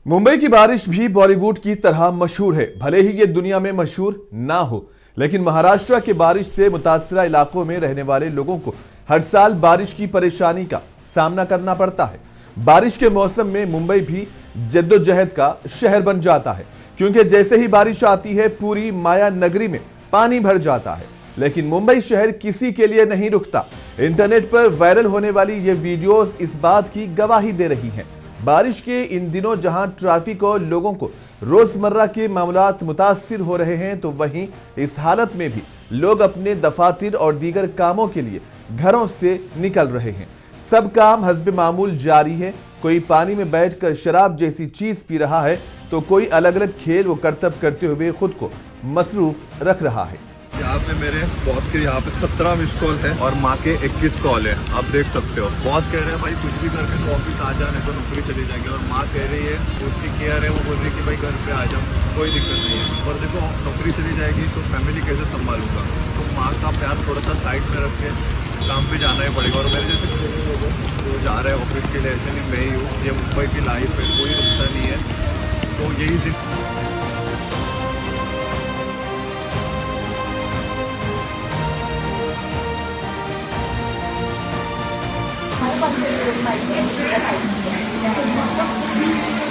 मुंबई की बारिश भी बॉलीवुड की तरह मशहूर है। भले ही ये दुनिया में मशहूर ना हो, लेकिन महाराष्ट्र के बारिश से मुतासरा इलाकों में रहने वाले लोगों को हर साल बारिश की परेशानी का सामना करना पड़ता है। बारिश के मौसम में मुंबई भी जद्दोजहद का शहर बन जाता है, क्योंकि जैसे ही बारिश आती है पूरी माया नगरी में पानी भर जाता है। लेकिन मुंबई शहर किसी के लिए नहीं रुकता। इंटरनेट पर वायरल होने वाली ये वीडियोस इस बात की गवाही दे रही हैं। बारिश के इन दिनों जहां ट्रैफिक और लोगों को रोजमर्रा के मामलात मुतासिर हो रहे हैं, तो वहीं इस हालत में भी लोग अपने दफातर और दीगर कामों के लिए घरों से निकल रहे हैं। सब काम हस्बे मामूल जारी है। कोई पानी में बैठकर शराब जैसी चीज पी रहा है, तो कोई अलग अलग खेल व करतब करते हुए खुद को मसरूफ रख रहा है। यहाँ पे मेरे बॉस के यहाँ पे 17 मिस कॉल है और माँ के 21 कॉल है। आप देख सकते हो। बॉस कह रहे हैं भाई कुछ भी करके तो ऑफिस आ जाने तो नौकरी चली जाएगी, और माँ कह रही है उसकी केयर है, वो बोल रही है कि भाई घर पे आ जाओ, कोई दिक्कत नहीं है। और देखो नौकरी चली जाएगी तो फैमिली कैसे संभालूंगा। तो माँ का प्यार थोड़ा सा साइड में रख के काम पे जाना ही पड़ेगा। और मेरे जैसे छोटे लोग जो जा रहे हैं ऑफिस के लिए, ऐसे नहीं मैं ही हूँ। ये मुंबई की लाइफ है, कोई रुकता नहीं है। तो यही